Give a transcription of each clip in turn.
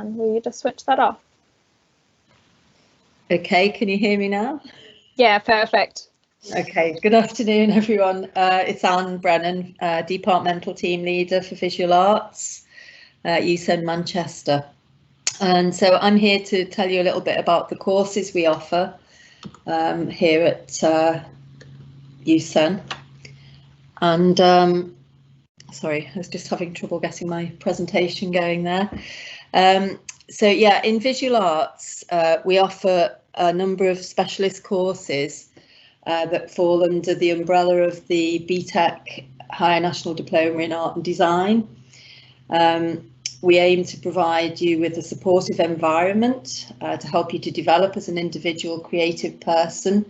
And will you just switch that off? Okay, can you hear me now? Yeah, perfect. Okay, good afternoon everyone. It's Anne Brennan, Departmental Team Leader for Visual Arts at UCEN Manchester. And so I'm here to tell you a little bit about the courses we offer here at UCEN. And sorry, I was just having trouble getting my presentation going there. So yeah, in visual arts, we offer a number of specialist courses that fall under the umbrella of the BTEC Higher National Diploma in Art and Design. We aim to provide you with a supportive environment to help you to develop as an individual creative person.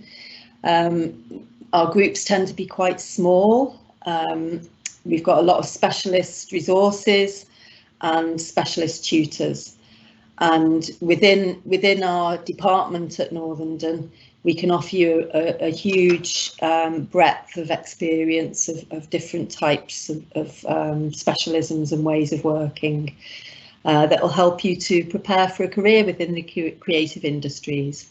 Our groups tend to be quite small. We've got a lot of specialist resources and specialist tutors. And within our department at Northern, we can offer you a huge breadth of experience of different types of specialisms and ways of working that will help you to prepare for a career within the creative industries.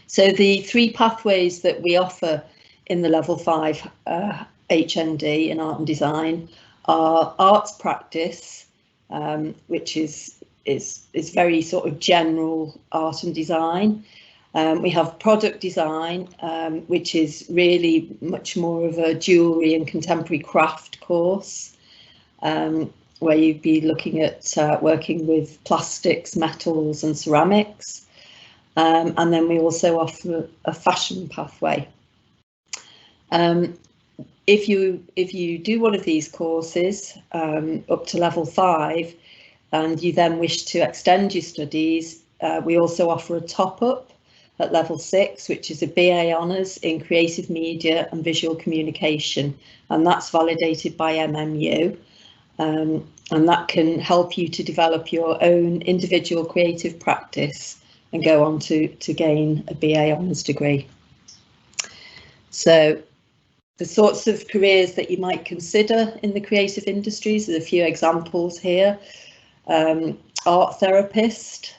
So the three pathways that we offer in the level 5 HND in art and design are arts practice, which is very sort of general art and design. We have product design, which is really much more of a jewellery and contemporary craft course, where you'd be looking at working with plastics, metals and ceramics. And then we also offer a fashion pathway. If you do one of these courses up to level 5, and you then wish to extend your studies, we also offer a top-up at level 6, which is a BA Honours in Creative Media and Visual Communication, and that's validated by MMU, and that can help you to develop your own individual creative practice and go on to gain a BA Honours degree. So the sorts of careers that you might consider in the creative industries, there's a few examples here. Art therapist,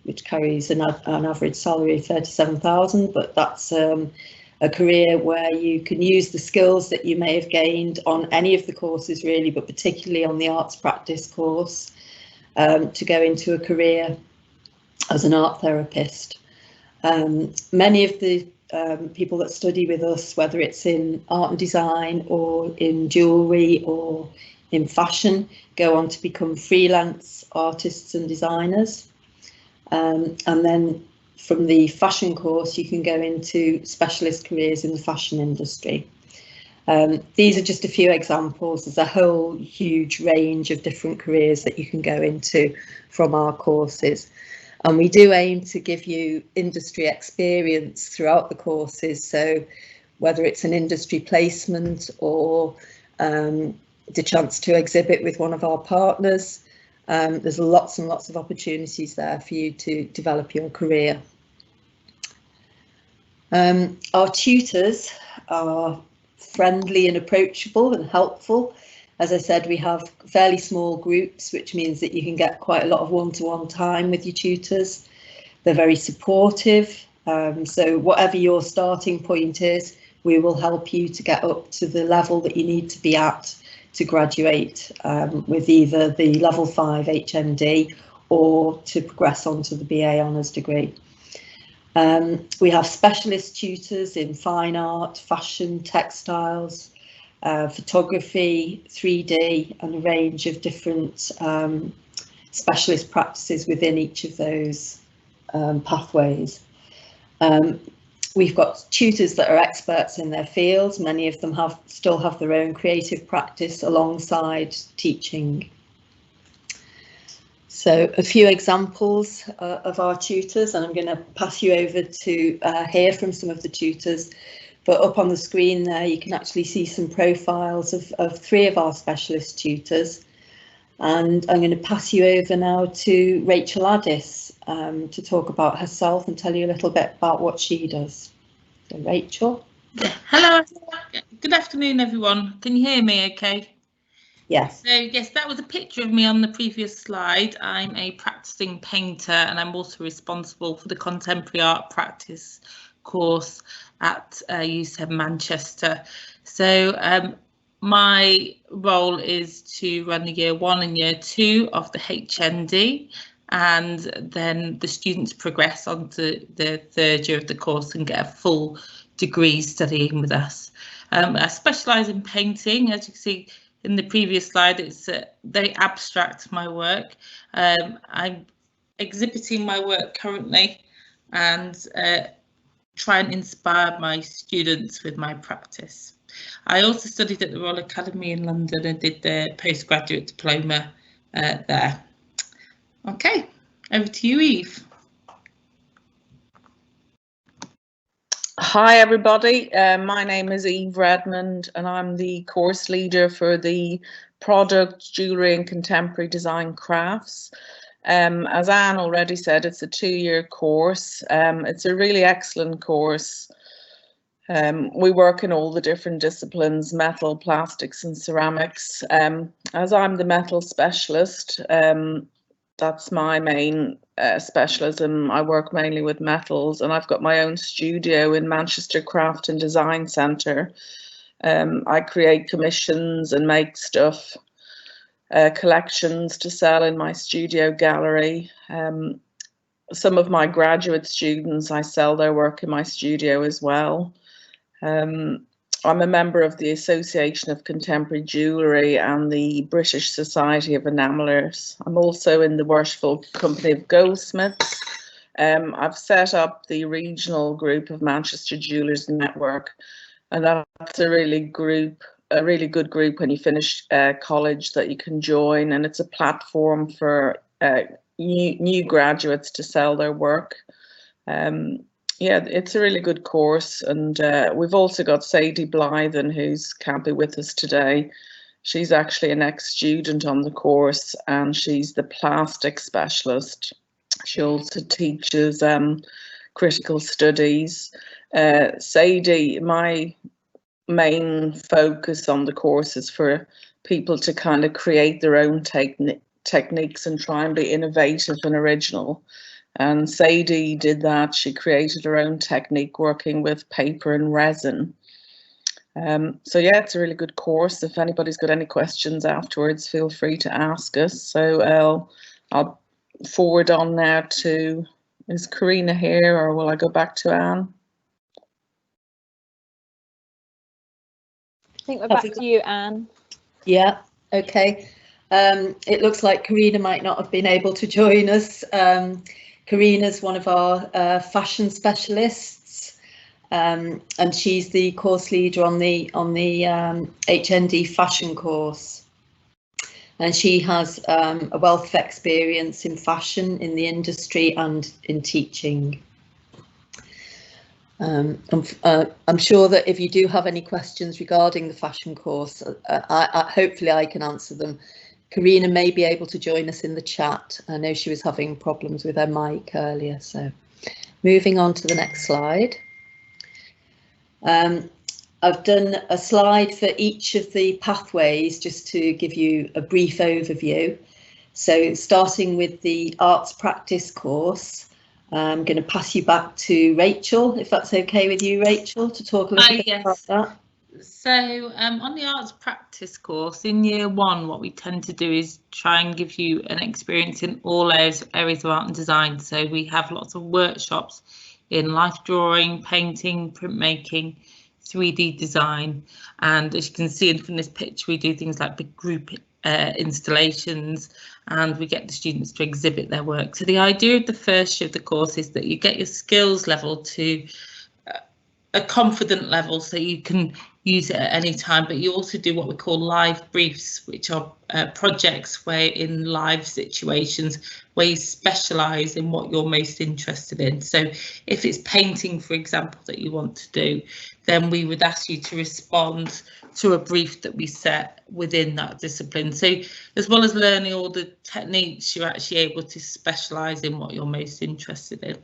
which carries an average salary of 37,000, but that's a career where you can use the skills that you may have gained on any of the courses really, but particularly on the arts practice course, to go into a career as an art therapist. Many of the people that study with us, whether it's in art and design or in jewellery or in fashion, go on to become freelance artists and designers. And then from the fashion course, you can go into specialist careers in the fashion industry. These are just a few examples. There's a whole huge range of different careers that you can go into from our courses. And we do aim to give you industry experience throughout the courses. So whether it's an industry placement or the chance to exhibit with one of our partners, there's lots and lots of opportunities there for you to develop your career. Our tutors are friendly and approachable and helpful. As I said, we have fairly small groups, which means that you can get quite a lot of one-to-one time with your tutors. They're very supportive, so whatever your starting point is, we will help you to get up to the level that you need to be at to graduate with either the level 5 HND or to progress on to the BA Honours degree. We have specialist tutors in fine art, fashion, textiles, photography, 3D, and a range of different specialist practices within each of those pathways. We've got tutors that are experts in their fields. Many of them still have their own creative practice alongside teaching. So a few examples of our tutors, and I'm going to pass you over to hear from some of the tutors. But up on the screen there, you can actually see some profiles of 3 of our specialist tutors. And I'm going to pass you over now to Rachel Addis to talk about herself and tell you a little bit about what she does. So Rachel. Hello, good afternoon everyone. Can you hear me okay? Yes. So yes, that was a picture of me on the previous slide. I'm a practicing painter, and I'm also responsible for the contemporary art practice course at UCEN Manchester. So my role is to run the year 1 and year 2 of the HND, and then the students progress on to the 3rd year of the course and get a full degree studying with us. I specialise in painting. As you can see in the previous slide, it's very abstract, my work. I'm exhibiting my work currently and try and inspire my students with my practice. I also studied at the Royal Academy in London and did the postgraduate diploma there. Okay, over to you, Eve. Hi everybody, my name is Eve Redmond and I'm the course leader for the product, jewellery and contemporary design crafts. As Anne already said, it's a 2-year course. It's a really excellent course. We work in all the different disciplines, metal, plastics and ceramics. As I'm the metal specialist, that's my main specialism. I work mainly with metals, and I've got my own studio in Manchester Craft and Design Centre. I create commissions and make stuff, collections to sell in my studio gallery. Some of my graduate students, I sell their work in my studio as well. I'm a member of the Association of Contemporary Jewellery and the British Society of Enamellers. I'm also in the Worshipful Company of Goldsmiths. I've set up the regional group of Manchester Jewellers Network, and that's a really good group when you finish college that you can join, and it's a platform for new graduates to sell their work. Yeah, it's a really good course, and we've also got Sadie Blythen, who can't be with us today. She's actually an ex-student on the course, and she's the plastic specialist. She also teaches critical studies. Sadie, my main focus on the course is for people to kind of create their own techniques and try and be innovative and original. And Sadie did that. She created her own technique working with paper and resin. So yeah, it's a really good course. If anybody's got any questions afterwards, feel free to ask us. So I'll forward on now to, is Karina here, or will I go back to Anne? I think we're back to you, Anne. Yeah, okay. It looks like Karina might not have been able to join us. Karina's one of our fashion specialists, and she's the course leader on the HND fashion course. And she has a wealth of experience in fashion, in the industry and in teaching. I'm sure that if you do have any questions regarding the fashion course, hopefully I can answer them. Karina may be able to join us in the chat. I know she was having problems with her mic earlier. So moving on to the next slide. I've done a slide for each of the pathways just to give you a brief overview. So starting with the arts practice course, I'm going to pass you back to Rachel, if that's okay with you, Rachel, to talk a little bit about that. So on the arts practice course in year 1, what we tend to do is try and give you an experience in all areas of art and design. So we have lots of workshops in life drawing, painting, printmaking, 3D design, and as you can see from this picture, we do things like big group installations, and we get the students to exhibit their work. So the idea of the first year of the course is that you get your skills level to a confident level, so you can use it at any time, but you also do what we call live briefs, which are projects where in live situations where you specialise in what you're most interested in. So if it's painting, for example, that you want to do, then we would ask you to respond to a brief that we set within that discipline. So as well as learning all the techniques, you're actually able to specialise in what you're most interested in.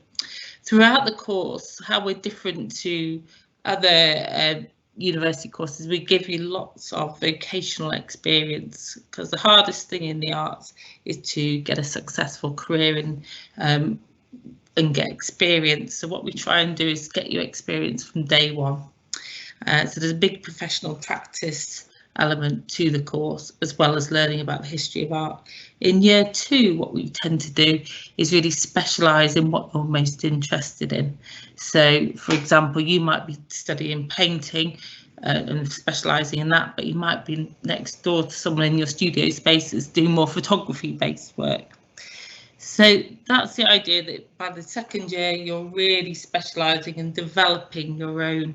Throughout the course, how we're different to other university courses, we give you lots of vocational experience, because the hardest thing in the arts is to get a successful career and get experience. So what we try and do is get you experience from day one. So there's a big professional practice element to the course, as well as learning about the history of art. In year 2, what we tend to do is really specialise in what you're most interested in. So, for example, you might be studying painting and specialising in that, but you might be next door to someone in your studio space that's doing more photography-based work. So that's the idea, that by the second year you're really specialising and developing your own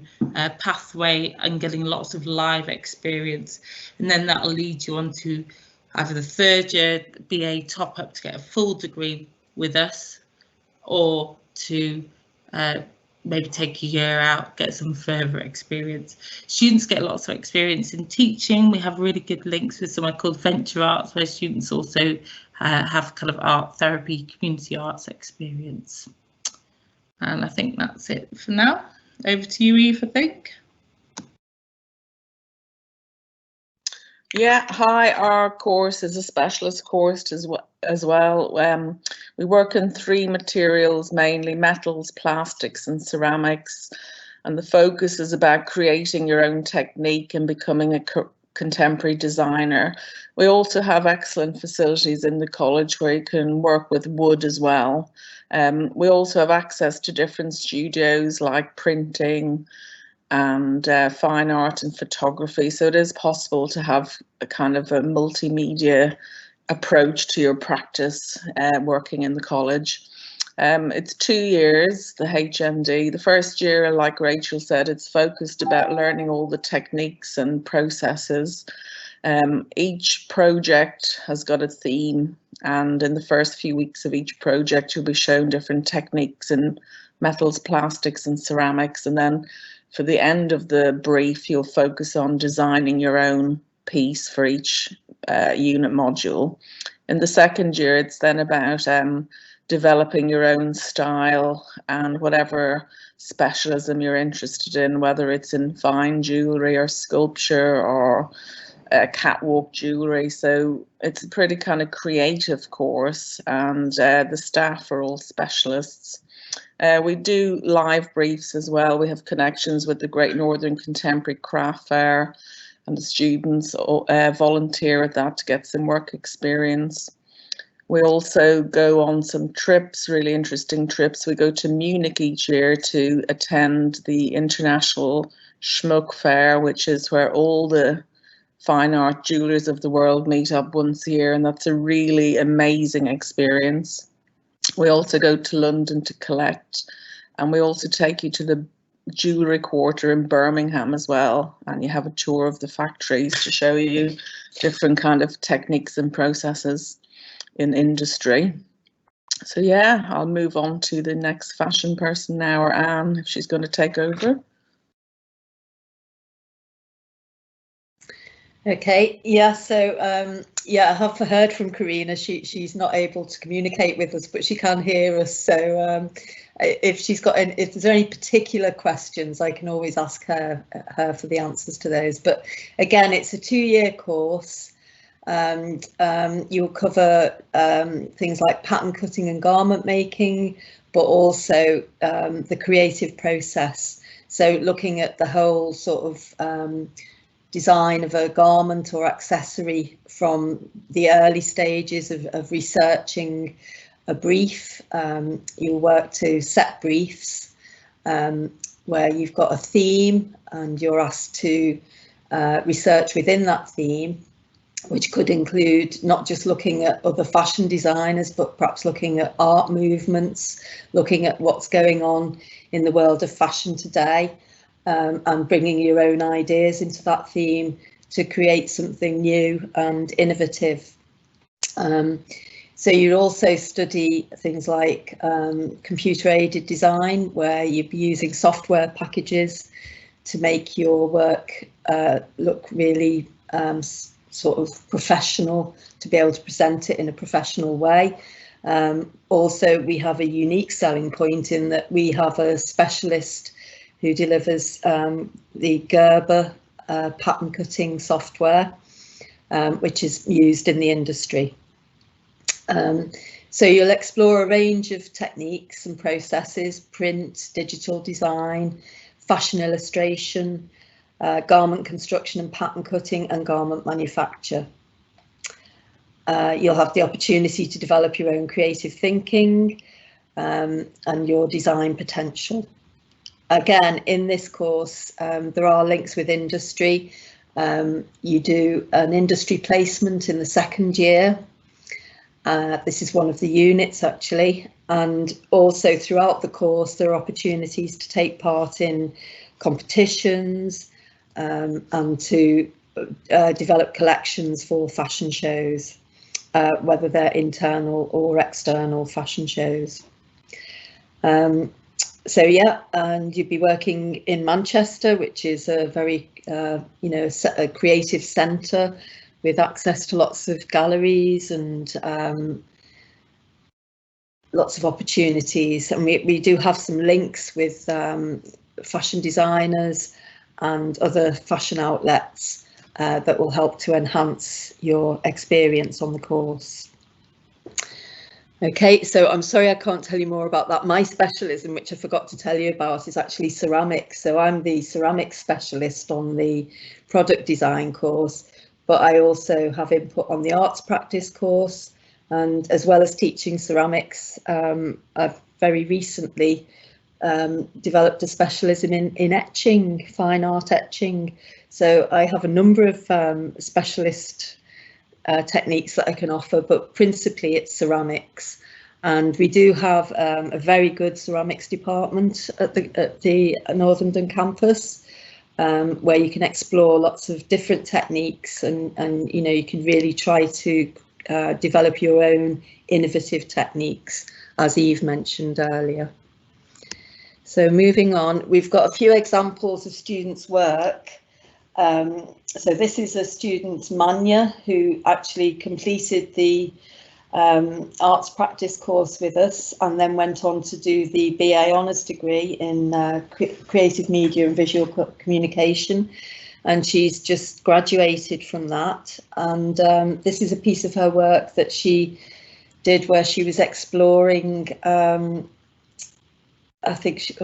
pathway and getting lots of live experience, and then that'll lead you on to either the third year BA top up to get a full degree with us, or to maybe take a year out, get some further experience. Students get lots of experience in teaching. We have really good links with somewhere called Venture Arts, where students also have kind of art therapy, community arts experience. And I think that's it for now. Over to you, Eve, I think. Yeah, hi, our course is a specialist course as well. We work in 3 materials, mainly metals, plastics and ceramics, and the focus is about creating your own technique and becoming a contemporary designer. We also have excellent facilities in the college where you can work with wood as well. We also have access to different studios like printing and fine art and photography, so it is possible to have a kind of a multimedia approach to your practice working in the college. It's 2 years, the HND. The first year, like Rachel said, it's focused about learning all the techniques and processes. Each project has got a theme, and in the first few weeks of each project you'll be shown different techniques in metals, plastics and ceramics, and then for the end of the brief you'll focus on designing your own piece for each unit module. In the second year it's then about developing your own style and whatever specialism you're interested in, whether it's in fine jewellery or sculpture or catwalk jewellery. So it's a pretty kind of creative course, and the staff are all specialists. We do live briefs as well. We have connections with the Great Northern Contemporary Craft Fair, and the students volunteer at that to get some work experience. We also go on some trips, really interesting trips. We go to Munich each year to attend the International Schmuck Fair, which is where all the fine art jewelers of the world meet up once a year, and that's a really amazing experience. We also go to London to collect, and we also take you to the jewellery quarter in Birmingham as well, and you have a tour of the factories to show you different kind of techniques and processes in industry. So yeah, I'll move on to the next fashion person now, or Anne, if she's going to take over. Okay, yeah, so yeah, I have heard from Karina. She's not able to communicate with us, but she can hear us. So if there's any particular questions, I can always ask her for the answers to those. But again, it's a 2-year course, and you'll cover things like pattern cutting and garment making, but also the creative process. So looking at the whole sort of design of a garment or accessory from the early stages of researching a brief. You'll work to set briefs where you've got a theme and you're asked to research within that theme, which could include not just looking at other fashion designers, but perhaps looking at art movements, looking at what's going on in the world of fashion today. And bringing your own ideas into that theme to create something new and innovative. So you also study things like computer-aided design, where you'd be using software packages to make your work look really sort of professional, to be able to present it in a professional way. Also, we have a unique selling point in that we have a specialist who delivers the Gerber pattern cutting software, which is used in the industry. So you'll explore a range of techniques and processes: print, digital design, fashion illustration, garment construction and pattern cutting, and garment manufacture. You'll have the opportunity to develop your own creative thinking and your design potential. Again, in this course, there are links with industry. You do an industry placement in the second year. This is one of the units actually, and also throughout the course there are opportunities to take part in competitions and to develop collections for fashion shows, whether they're internal or external fashion shows. So yeah, and you'd be working in Manchester, which is a very a creative centre with access to lots of galleries and lots of opportunities. And we do have some links with fashion designers and other fashion outlets that will help to enhance your experience on the course. Okay, so I'm sorry I can't tell you more about that. My specialism, which I forgot to tell you about, is actually ceramics. So I'm the ceramics specialist on the product design course, but I also have input on the arts practice course, and as well as teaching ceramics, I've very recently developed a specialism in etching, fine art etching. So I have a number of specialist techniques that I can offer, but principally it's ceramics. And we do have a very good ceramics department at the Northern campus, where you can explore lots of different techniques, and you can really try to develop your own innovative techniques, as Eve mentioned earlier. So moving on, we've got a few examples of students' work. So this is a student, Manya, who actually completed the arts practice course with us and then went on to do the BA Honours degree in creative media and visual communication. And she's just graduated from that. And this is a piece of her work that she did where she was exploring, I think,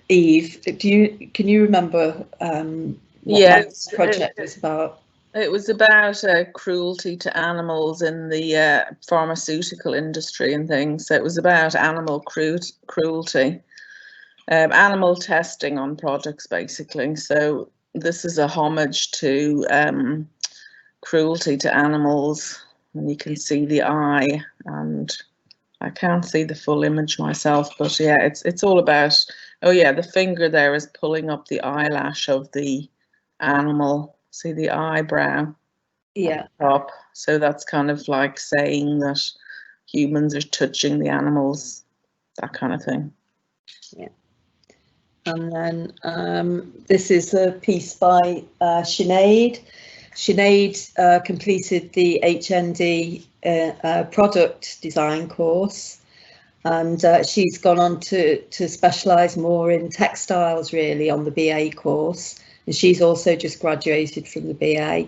Eve, can you remember what that project was about? It was about cruelty to animals in the pharmaceutical industry and things. So it was about animal cruelty, animal testing on products, basically. So this is a homage to cruelty to animals, and you can see the eye, and I can't see the full image myself, but yeah, it's all about, oh yeah, the finger there is pulling up the eyelash of the animal. See the eyebrow? Yeah. Top. So that's kind of like saying that humans are touching the animals, that kind of thing. Yeah. And then this is a piece by Sinead. Sinead completed the HND product design course, and she's gone on to specialise more in textiles, really, on the BA course. And she's also just graduated from the BA.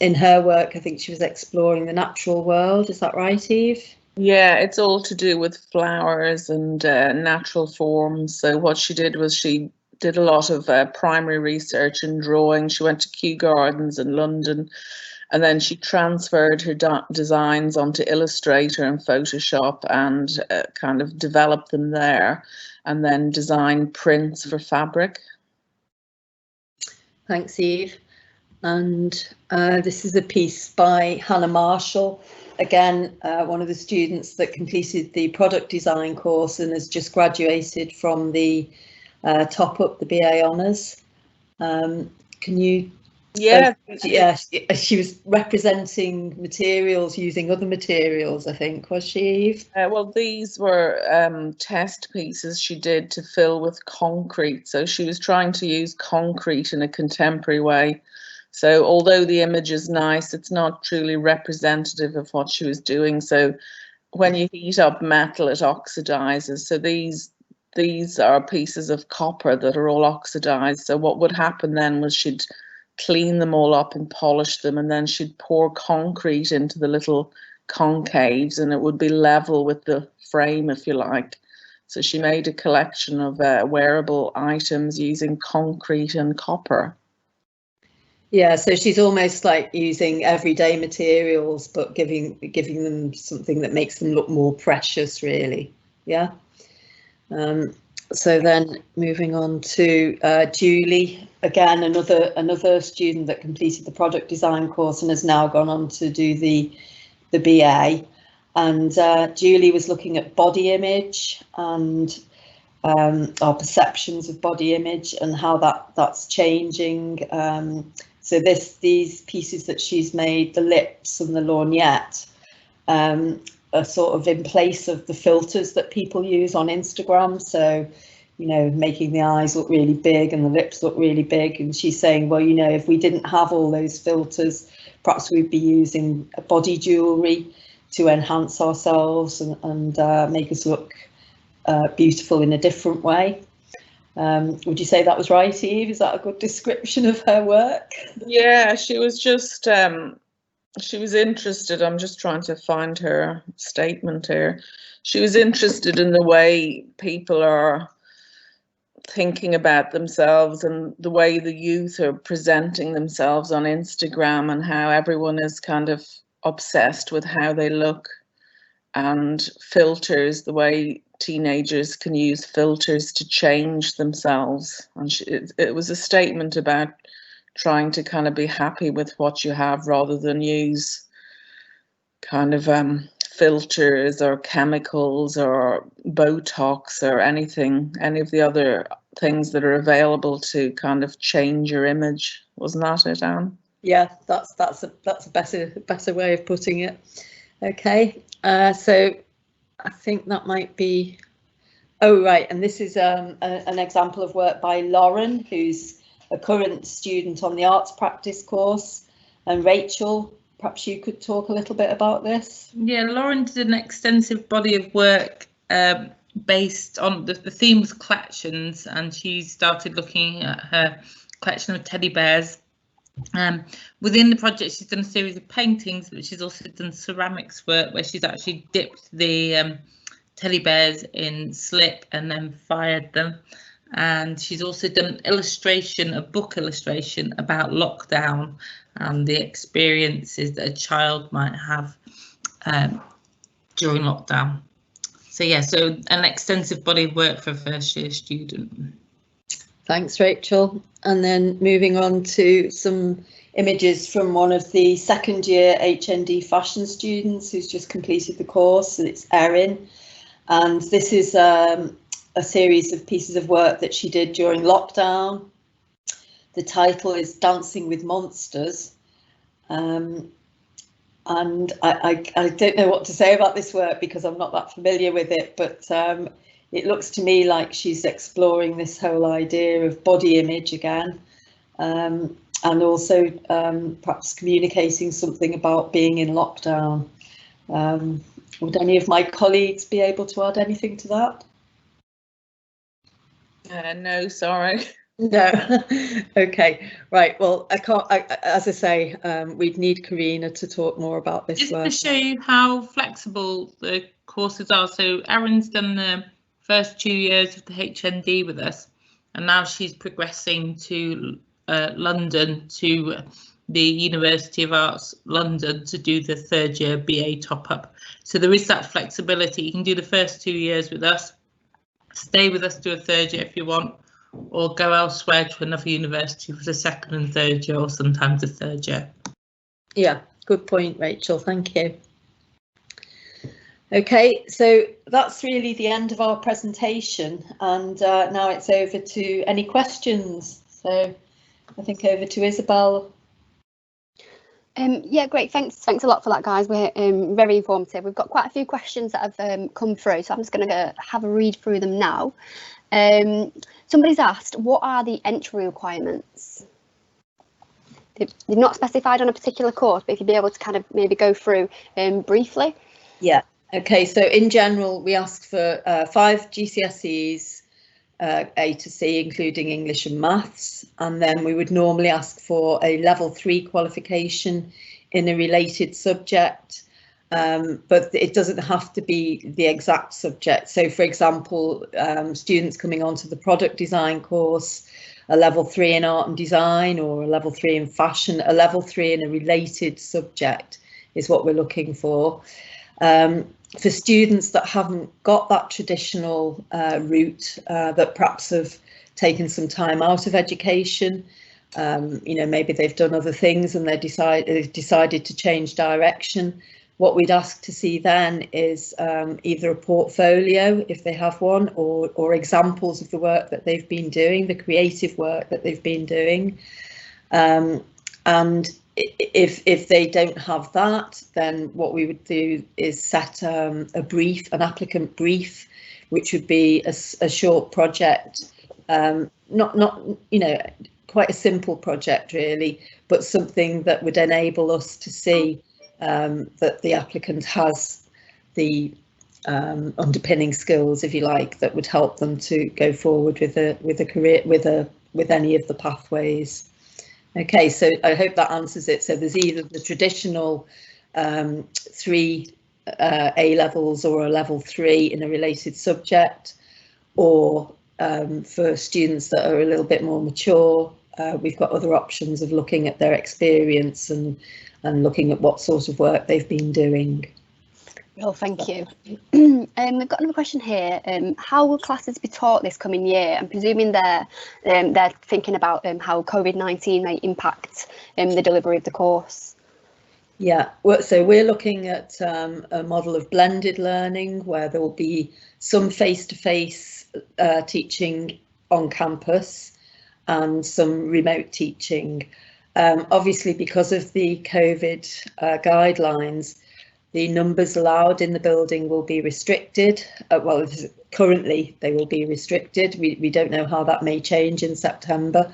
In her work, I think she was exploring the natural world. Is that right, Eve? Yeah, it's all to do with flowers and natural forms. So what she did was she did a lot of primary research and drawing. She went to Kew Gardens in London, and then she transferred her designs onto Illustrator and Photoshop and kind of developed them there, and then designed prints for fabric. Thanks, Eve. And this is a piece by Hannah Marshall, again, one of the students that completed the product design course and has just graduated from the top up, the BA Honours. Can you? Yeah, she was representing materials using other materials, I think, was she, Eve? Well, these were test pieces she did to fill with concrete. So she was trying to use concrete in a contemporary way. So although the image is nice, it's not truly representative of what she was doing. So when you heat up metal, it oxidizes. So these these are pieces of copper that are all oxidized. So what would happen then was she'd clean them all up and polish them, and then she'd pour concrete into the little concaves, and it would be level with the frame, if you like. So she made a collection of wearable items using concrete and copper. Yeah, so she's almost like using everyday materials, but giving them something that makes them look more precious, really. Yeah. So then moving on to Julie, again, another student that completed the product design course and has now gone on to do the BA. And Julie was looking at body image and our perceptions of body image and how that's changing. So these pieces that she's made, the lips and the lorgnette, are sort of in place of the filters that people use on Instagram. So, you know, making the eyes look really big and the lips look really big. And she's saying, well, you know, if we didn't have all those filters, perhaps we'd be using body jewellery to enhance ourselves and make us look beautiful in a different way. Would you say that was right, Eve? Is that a good description of her work? Yeah, she was just, she was interested. I'm just trying to find her statement here. She was interested in the way people are thinking about themselves and the way the youth are presenting themselves on Instagram, and how everyone is kind of obsessed with how they look, and filters, the way teenagers can use filters to change themselves. And it was a statement about trying to kind of be happy with what you have rather than use kind of filters or chemicals or Botox or anything, any of the other things that are available to kind of change your image. Wasn't that it, Anne? Yeah, that's a better way of putting it. Okay, so I think that might be, oh right, and this is an example of work by Lauren, who's a current student on the arts practice course. And Rachel, perhaps you could talk a little bit about this. Yeah, Lauren did an extensive body of work based on the theme was collections, and she started looking at her collection of teddy bears. Within the project, she's done a series of paintings, but she's also done ceramics work where she's actually dipped the teddy bears in slip and then fired them. And she's also done illustration, a book illustration about lockdown and the experiences that a child might have during lockdown. So yeah, so an extensive body of work for a first year student. Thanks, Rachel. And then moving on to some images from one of the second year HND fashion students who's just completed the course, and it's Erin. And this is a series of pieces of work that she did during lockdown. The title is Dancing with Monsters. And I don't know what to say about this work because I'm not that familiar with it, but it looks to me like she's exploring this whole idea of body image again, and also perhaps communicating something about being in lockdown. Would any of my colleagues be able to add anything to that? No, sorry. No. Okay, right. Well, I can't. As I say, we'd need Karina to talk more about this Just work. to show you how flexible the courses are. So Erin's done the first 2 years of the HND with us, and now she's progressing to London, to the University of Arts London, to do the third year BA top up. So there is that flexibility. You can do the first 2 years with us, stay with us, do a third year if you want, or go elsewhere to another university for the second and third year, or sometimes the third year. Yeah, good point, Rachel. Thank you. Okay, so that's really the end of our presentation, and now it's over to any questions. So I think over to Isabel. Yeah, great. Thanks a lot for that, guys. We're very informative. We've got quite a few questions that have come through, so I'm just going to have a read through them now. Somebody's asked, what are the entry requirements? They've not specified on a particular course, but if you'd be able to kind of maybe go through briefly. Yeah. Okay, so in general, we ask for 5 GCSEs, A to C, including English and maths, and then we would normally ask for a level 3 qualification in a related subject, but it doesn't have to be the exact subject. So, for example, students coming onto the product design course, a level 3 in art and design, or a level 3 in fashion, a level 3 in a related subject is what we're looking for. For students that haven't got that traditional route, that perhaps have taken some time out of education, you know, maybe they've done other things and they've decided to change direction, what we'd ask to see then is either a portfolio, if they have one, or examples of the work that they've been doing, the creative work that they've been doing. And if they don't have that, then what we would do is set a brief, an applicant brief, which would be a short project, not you know, quite a simple project really, but something that would enable us to see that the applicant has the underpinning skills, if you like, that would help them to go forward with a career, with any of the pathways. Okay, so I hope that answers it. So there's either the traditional 3 A levels or a level 3 in a related subject, or for students that are a little bit more mature, we've got other options of looking at their experience and looking at what sort of work they've been doing. Well, thank you. We've got another question here. How will classes be taught this coming year? I'm presuming they're thinking about how COVID-19 may impact the delivery of the course. Yeah, so we're looking at a model of blended learning where there will be some face-to-face teaching on campus and some remote teaching. Obviously, because of the COVID guidelines, the numbers allowed in the building will be restricted. Well, currently they will be restricted. We don't know how that may change in September.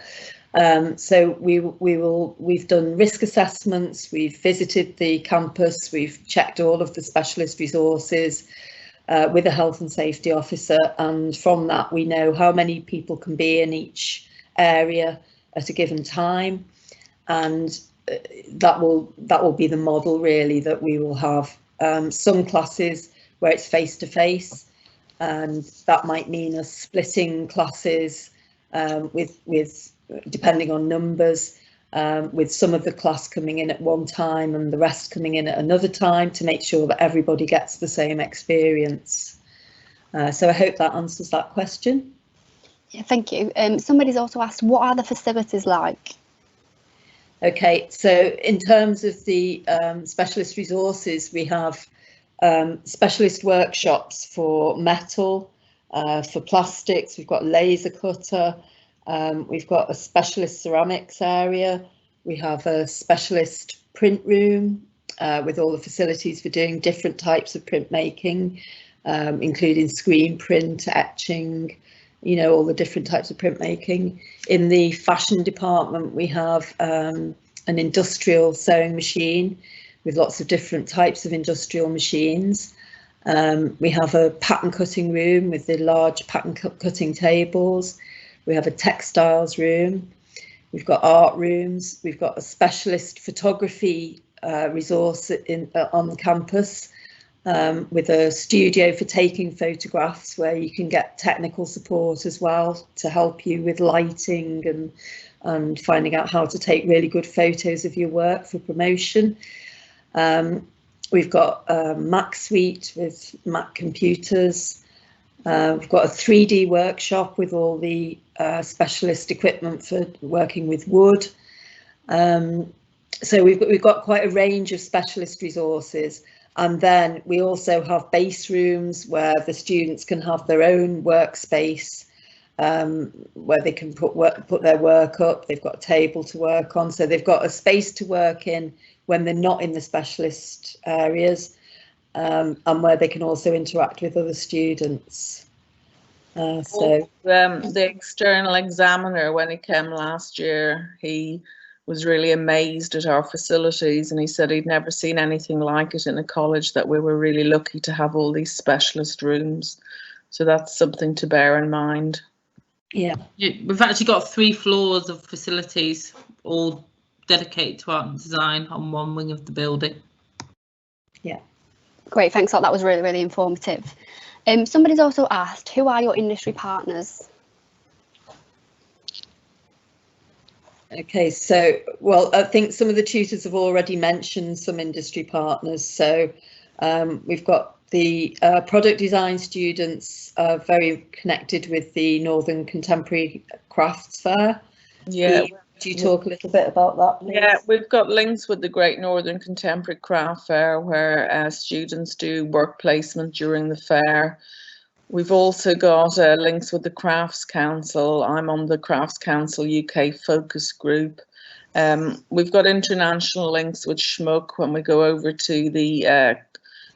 So we've done risk assessments, we've visited the campus, we've checked all of the specialist resources with a health and safety officer, and from that we know how many people can be in each area at a given time, and that will be the model really that we will have. Some classes where it's face to face, and that might mean us splitting classes with depending on numbers, with some of the class coming in at one time and the rest coming in at another time, to make sure that everybody gets the same experience. So I hope that answers that question. Yeah, thank you. Somebody's also asked, what are the facilities like? Okay, so in terms of the specialist resources, we have specialist workshops for metal, for plastics, we've got laser cutter, we've got a specialist ceramics area, we have a specialist print room with all the facilities for doing different types of printmaking, including screen print, etching, you know, all the different types of printmaking. In the fashion department, we have an industrial sewing machine with lots of different types of industrial machines. We have a pattern cutting room with the large pattern cutting tables. We have a textiles room. We've got art rooms. We've got a specialist photography resource on the campus, with a studio for taking photographs where you can get technical support as well to help you with lighting and finding out how to take really good photos of your work for promotion. We've got a Mac suite with Mac computers. We've got a 3D workshop with all the specialist equipment for working with wood. So we've got quite a range of specialist resources. And then we also have base rooms where the students can have their own workspace, where they can put their work up. They've got a table to work on, so they've got a space to work in when they're not in the specialist areas, and where they can also interact with other students. The external examiner, when he came last year, he was really amazed at our facilities, and he said he'd never seen anything like it in a college, that we were really lucky to have all these specialist rooms. So that's something to bear in mind. Yeah. We've actually got 3 floors of facilities, all dedicated to art and design on one wing of the building. Yeah. Great, thanks. That was really, really informative. Somebody's also asked, who are your industry partners? Okay, so, well, I think some of the tutors have already mentioned some industry partners. So we've got the product design students very connected with the Northern Contemporary Crafts Fair. Yeah. Do you talk a little bit about that, please? Yeah, we've got links with the Great Northern Contemporary Craft Fair where students do work placement during the fair. We've also got links with the Crafts Council. I'm on the Crafts Council UK focus group. We've got international links with Schmuck when we go over to the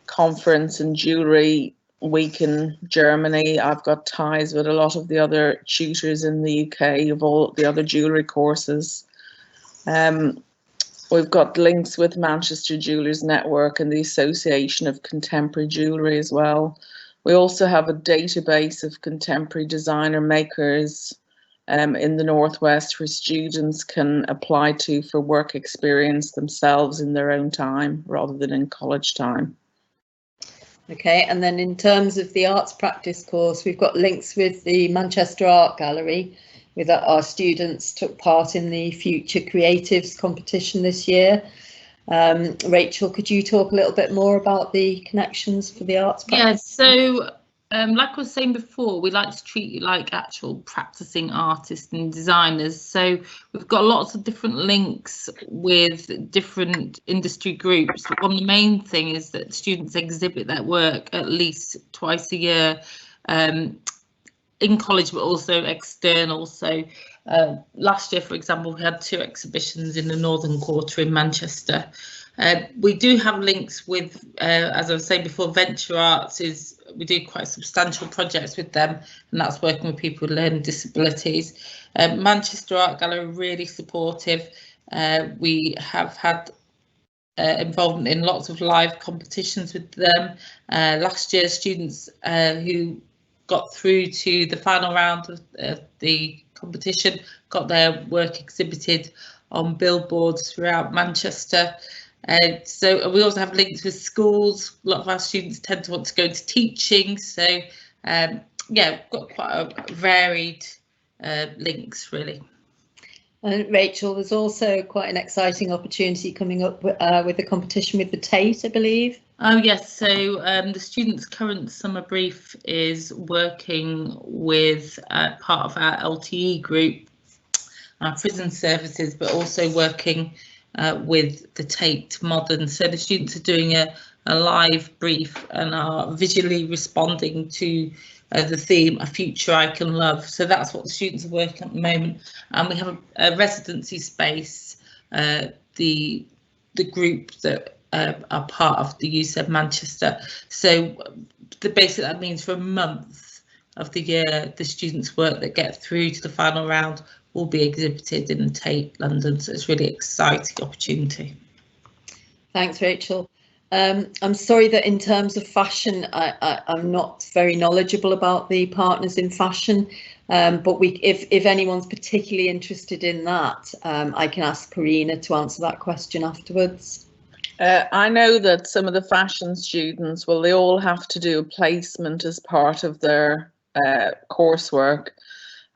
conference and jewellery week in Germany. I've got ties with a lot of the other tutors in the UK of all the other jewellery courses. We've got links with Manchester Jewellers Network and the Association of Contemporary Jewellery as well. We also have a database of contemporary designer makers in the Northwest where students can apply to for work experience themselves in their own time rather than in college time. Okay, and then in terms of the arts practice course, we've got links with the Manchester Art Gallery, with our students took part in the Future Creatives competition this year. Rachel, could you talk a little bit more about the connections for the arts practice? Yeah, so like I was saying before, we like to treat you like actual practicing artists and designers. So we've got lots of different links with different industry groups. One of the main thing is that students exhibit their work at least twice a year in college, but also external. So last year, for example, we had 2 exhibitions in the Northern Quarter in Manchester. We do have links with, as I was saying before, Venture Arts we do quite substantial projects with them, and that's working with people with learning disabilities. Manchester Art Gallery, really supportive. We have had involvement in lots of live competitions with them. Last year, students who got through to the final round of the competition got their work exhibited on billboards throughout Manchester. So we also have links with schools. A lot of our students tend to want to go into teaching. So yeah, we've got quite a varied links really. And Rachel, there's also quite an exciting opportunity coming up with the competition with the Tate, I believe. Oh yes, so the students' current summer brief is working with part of our LTE group, our prison services, but also working with the Tate Modern. So the students are doing a live brief and are visually responding to the theme, A Future I Can Love. So that's what the students are working at the moment. And we have a residency space, the group that are part of the UCEN Manchester. So basically that means for a month of the year, the students' work that get through to the final round will be exhibited in the Tate London. So it's really exciting opportunity. Thanks, Rachel. I'm sorry that in terms of fashion, I'm not very knowledgeable about the partners in fashion, but if anyone's particularly interested in that, I can ask Karina to answer that question afterwards. I know that some of the fashion students, well, they all have to do a placement as part of their coursework.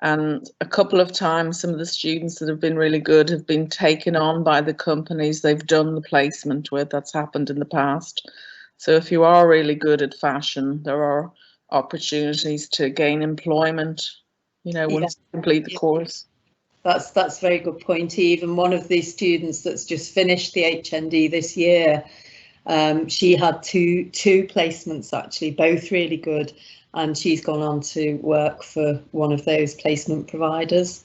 And a couple of times, some of the students that have been really good have been taken on by the companies they've done the placement with. That's happened in the past. So if you are really good at fashion, there are opportunities to gain employment, you know, once you complete the course. That's a very good point, Eve. And one of the students that's just finished the HND this year, she had two placements, actually, both really good. And she's gone on to work for one of those placement providers.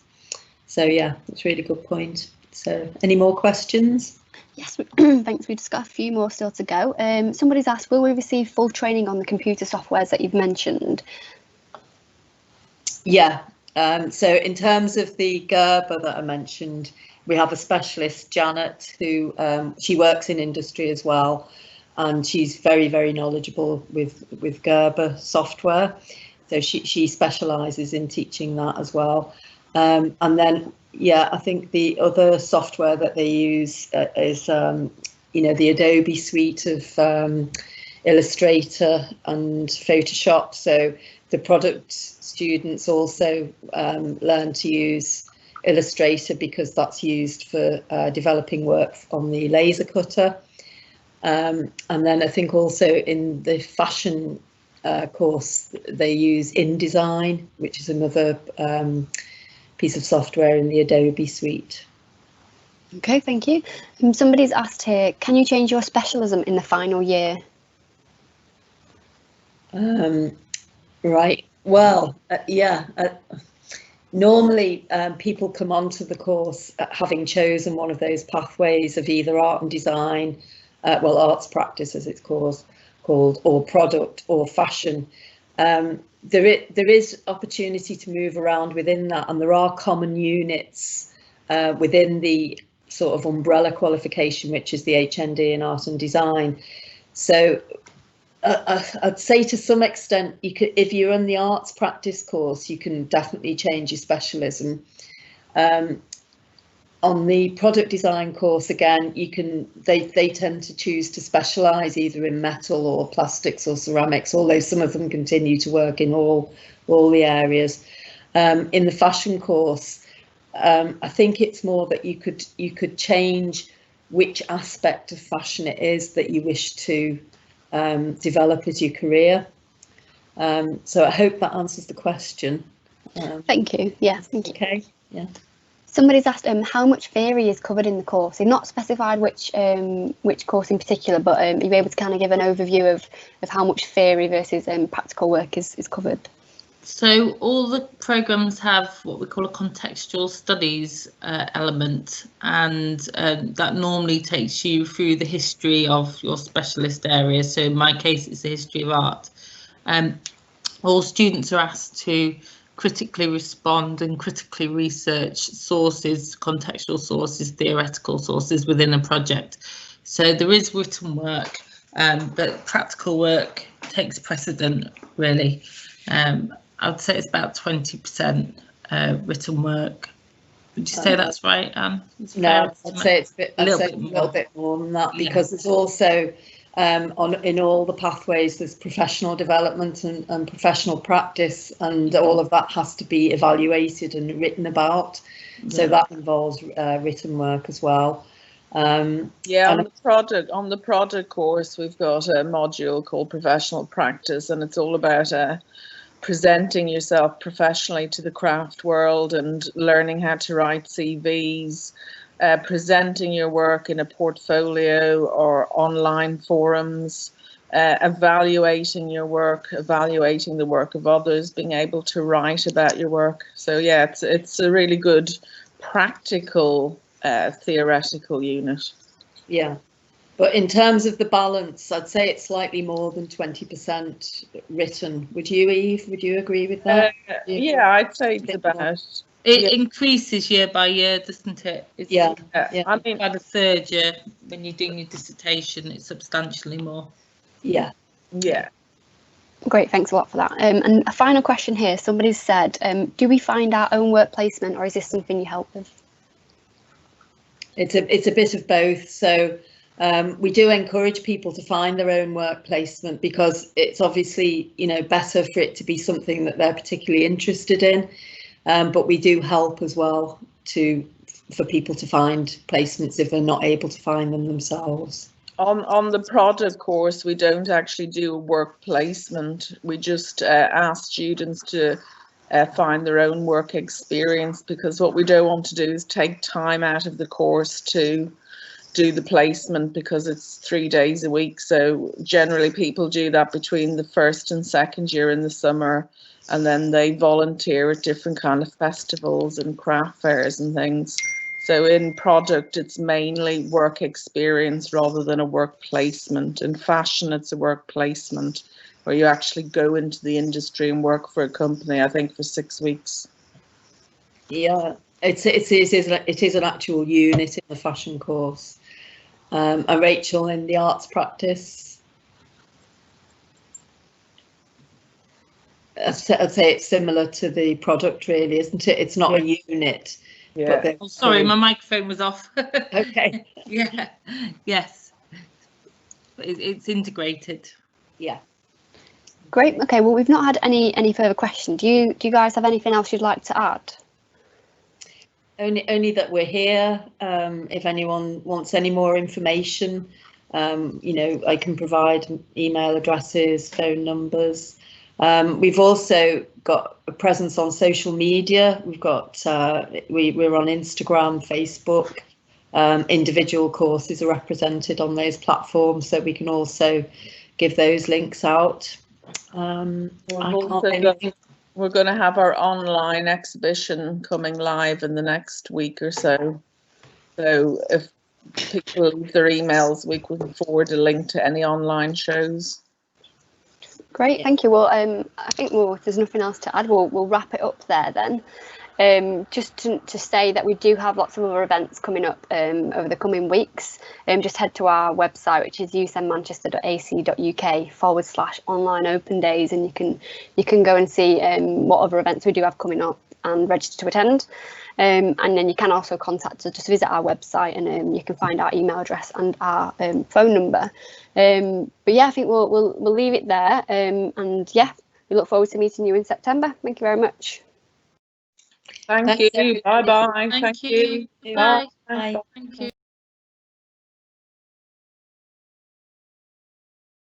So yeah, that's a really good point. So any more questions? Yes, thanks. We've just got a few more still to go. Somebody's asked, will we receive full training on the computer softwares that you've mentioned? Yeah, so in terms of the Gerber that I mentioned, we have a specialist, Janet, who she works in industry as well. And she's very, very knowledgeable with Gerber software. So she specialises in teaching that as well. And then, yeah, I think the other software that they use is, you know, the Adobe suite of Illustrator and Photoshop. So the product students also learn to use Illustrator because that's used for developing work on the laser cutter. And then I think also in the fashion course they use InDesign, which is another piece of software in the Adobe suite. Okay, thank you. Somebody's asked here, can you change your specialism in the final year? Right, well, yeah. Normally people come onto the course having chosen one of those pathways of either art and design, well, arts practice as it's called, or product or fashion. There is opportunity to move around within that, and there are common units within the sort of umbrella qualification, which is the HND in art and design. So I'd say to some extent, you could, if you're in the arts practice course, you can definitely change your specialism. On the product design course, again, you can. They tend to choose to specialise either in metal or plastics or ceramics, although some of them continue to work in all the areas. In the fashion course, I think it's more that you could change which aspect of fashion it is that you wish to develop as your career. So I hope that answers the question. Thank you. Yeah, thank you. Okay. Yeah. Somebody's asked how much theory is covered in the course. They've not specified which course in particular, but are you able to kind of give an overview of how much theory versus practical work is covered? So all the programmes have what we call a contextual studies element, and that normally takes you through the history of your specialist area. So in my case, it's the history of art. All students are asked to critically respond and critically research sources, contextual sources, theoretical sources within a project. So there is written work, but practical work takes precedent, really. I would say it's about 20% written work. Would you say that's right, Anne? No, I'd say it's a little bit more than that, because there's also in all the pathways there's professional development and professional practice, and all of that has to be evaluated and written about. So that involves written work as well. Yeah, on the product course we've got a module called professional practice, and it's all about presenting yourself professionally to the craft world and learning how to write CVs, presenting your work in a portfolio or online forums, evaluating your work, evaluating the work of others, being able to write about your work. So yeah, it's a really good practical theoretical unit. Yeah. But in terms of the balance, I'd say it's slightly more than 20% written. Would you, Eve? Would you agree with that? Yeah, I'd say it's about. It increases year by year, doesn't it? It's, yeah. I mean, by the third year, when you're doing your dissertation, it's substantially more. Yeah. Yeah. Great, thanks a lot for that. And a final question here. Somebody said, do we find our own work placement, or is this something you help with? It's a bit of both. So we do encourage people to find their own work placement, because it's obviously, you know, better for it to be something that they're particularly interested in. But we do help as well for people to find placements if they're not able to find them themselves. On the product course, we don't actually do a work placement. We just ask students to find their own work experience, because what we don't want to do is take time out of the course to do the placement, because it's 3 days a week. So generally people do that between the first and second year in the summer, and then they volunteer at different kind of festivals and craft fairs and things. So in product, it's mainly work experience rather than a work placement. In fashion, it's a work placement where you actually go into the industry and work for a company, I think, for 6 weeks. Yeah, it is an actual unit in the fashion course. And Rachel, in the arts practice, I'd say it's similar to the product, really, isn't it? It's not a unit. Yeah. But Oh, sorry, my microphone was off. Okay. Yeah. Yes. It's integrated. Yeah. Great. Okay. Well, we've not had any further questions. Do you guys have anything else you'd like to add? Only that we're here. If anyone wants any more information, you know, I can provide email addresses, phone numbers. We've also got a presence on social media. We've got we're on Instagram, Facebook. Individual courses are represented on those platforms, so we can also give those links out. We're going to have our online exhibition coming live in the next week or so. So if people leave their emails, we can forward a link to any online shows. Great, thank you. Well, I think if there's nothing else to add, we'll wrap it up there then. Just to say that we do have lots of other events coming up over the coming weeks. Just head to our website, which is ucenmanchester.ac.uk/online open days, and you can go and see what other events we do have coming up and register to attend. And then you can also contact us. Just visit our website, and you can find our email address and our phone number. But yeah, I think we'll leave it there. And yeah, we look forward to meeting you in September. Thank you very much. Thank you. Bye bye. Thank you. Bye. Bye. Thank you.